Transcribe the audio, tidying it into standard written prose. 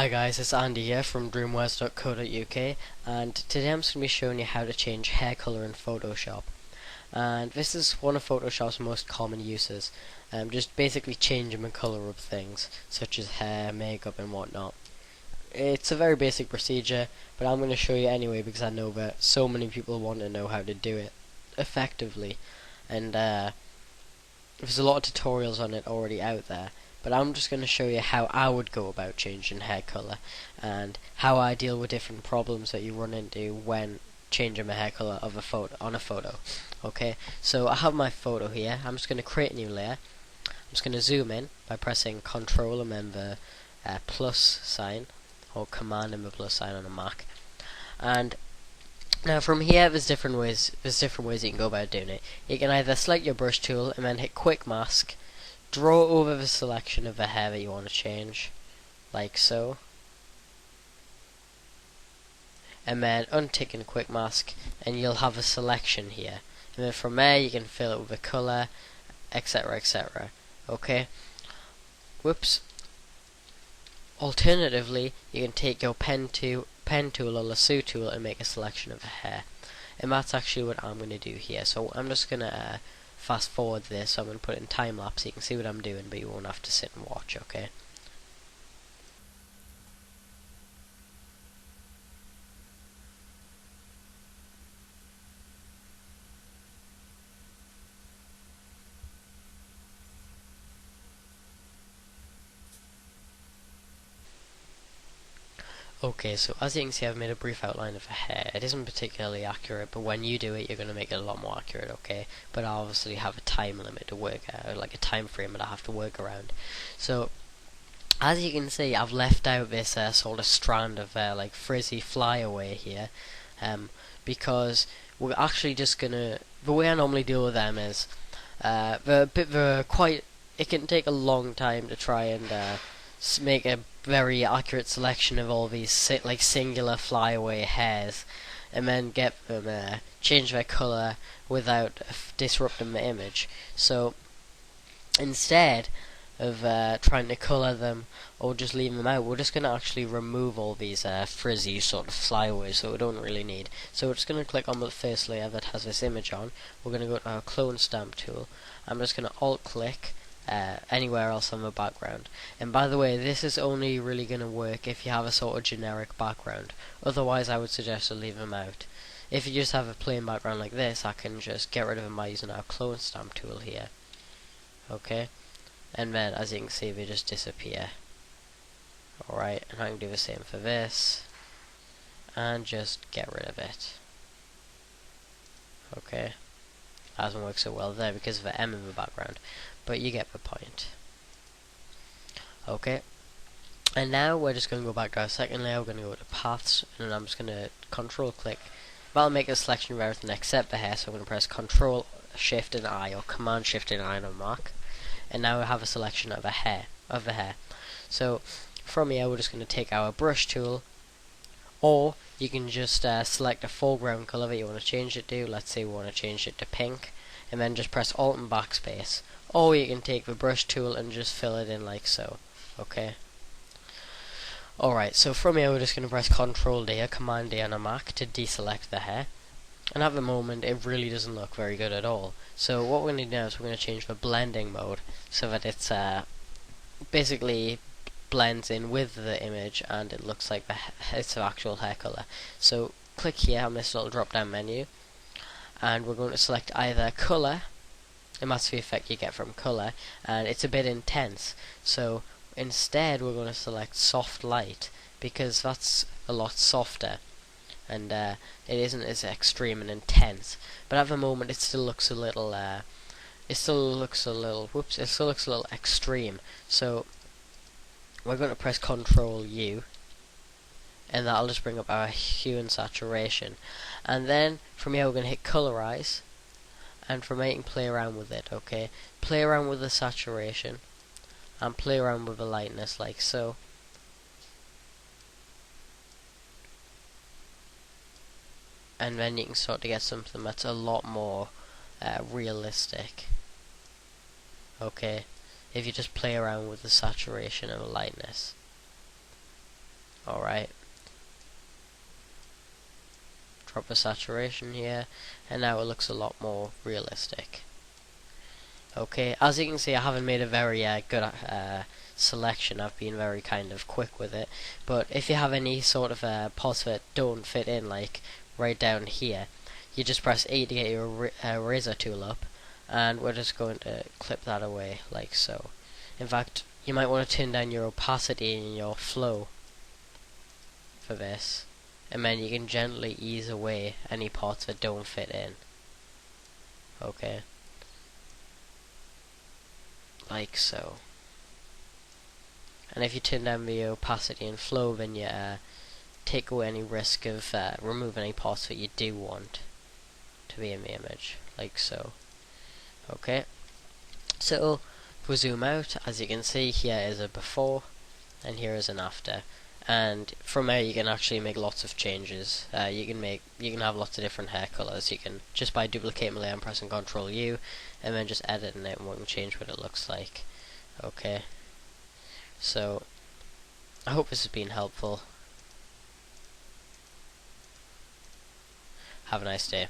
Hi guys, it's Andy here from dreamwest.co.uk, and today I'm just going to be showing you how to change hair color in Photoshop. And this is one of Photoshop's most common uses, just basically changing the color of things, such as hair, makeup and whatnot. It's a very basic procedure, but I'm going to show you anyway because I know that so many people want to know how to do it effectively, and there's a lot of tutorials on it already out there. But I'm just going to show you how I would go about changing hair color and how I deal with different problems that you run into when changing the hair color of a photo on a photo. Okay, so I have my photo here. I'm just going to create a new layer. I'm just going to zoom in by pressing Control and then the plus sign, or Command and the plus sign on a Mac. And now from here, there's different ways you can go about doing it. You can either select your brush tool and then hit Quick Mask. Draw over the selection of the hair that you want to change, like so. And then untick and Quick Mask, and you'll have a selection here. And then from there you can fill it with a colour, etc, etc. Okay? Whoops. Alternatively, you can take your pen tool or lasso tool and make a selection of the hair. And that's actually what I'm going to do here. So I'm just going to fast forward this, so I'm going to put it in time lapse so you can see what I'm doing, but you won't have to sit and watch, okay? Okay, so as you can see, I've made a brief outline of the hair. It isn't particularly accurate, but when you do it, you're going to make it a lot more accurate, okay? But I obviously have a time limit to work out, like a time frame that I have to work around. So, as you can see, I've left out this sort of strand of like frizzy flyaway here, because we're actually just gonna. The way I normally deal with them is, they're quite. It can take a long time to try and make a very accurate selection of all these singular flyaway hairs, and then get them change their color without disrupting the image. So instead of trying to color them or just leaving them out, we're just going to actually remove all these frizzy sort of flyaways that we don't really need. So we're just going to click on the first layer that has this image on. We're going to go to our clone stamp tool. I'm just going to alt click anywhere else on the background. And by the way, this is only really going to work if you have a sort of generic background. Otherwise, I would suggest to leave them out. If you just have a plain background like this, I can just get rid of them by using our clone stamp tool here. Okay, and then as you can see, they just disappear. Alright, and I can do the same for this, and just get rid of it. Okay, that doesn't work so well there because of the M in the background, but you get the point. Okay, and now we're just going to go back to our second layer. We're going to go to paths, and I'm just going to control click. That'll make a selection of everything except the hair, so I'm going to press Control Shift and I, or Command Shift and I on a Mac, and now we have a selection of the hair. So from here, we're just going to take our brush tool, or you can just select a foreground color that you want to change it to. Let's say we want to change it to pink, and then just press Alt and Backspace. Or you can take the brush tool and just fill it in like so. Okay. Alright, so from here we're just going to press Control D or Command D on a Mac to deselect the hair. And at the moment it really doesn't look very good at all. So what we're going to do now is we're going to change the blending mode so that it's basically blends in with the image and it looks like it's the actual hair color. So click here on this little drop down menu, and we're going to select either color, and that's the effect you get from color, and it's a bit intense. So instead we're going to select soft light because that's a lot softer, and it isn't as extreme and intense. But at the moment it still looks a little extreme. So we're going to press Control U, and that'll just bring up our hue and saturation. And then from here we're going to hit colorize, and from here you can play around with it. Okay, play around with the saturation and play around with the lightness like so. And then you can start to get something that's a lot more realistic. Okay, if you just play around with the saturation and the lightness. Alright. Drop the saturation here, and now it looks a lot more realistic. Okay, as you can see, I haven't made a very good selection. I've been very kind of quick with it. But if you have any sort of parts that don't fit in, like right down here, you just press A to get your eraser tool up, and we're just going to clip that away like so. In fact, you might want to turn down your opacity and your flow for this, and then you can gently ease away any parts that don't fit in. Okay, like so. And if you turn down the opacity and flow, then you take away any risk of removing any parts that you do want to be in the image, like so. Okay, so if we zoom out, as you can see, here is a before and here is an after, and from there you can actually make lots of changes. You can have lots of different hair colors. You can just by duplicating the layer and pressing Ctrl U, and then just editing it, and we can change what it looks like. Okay, so I hope this has been helpful. Have a nice day.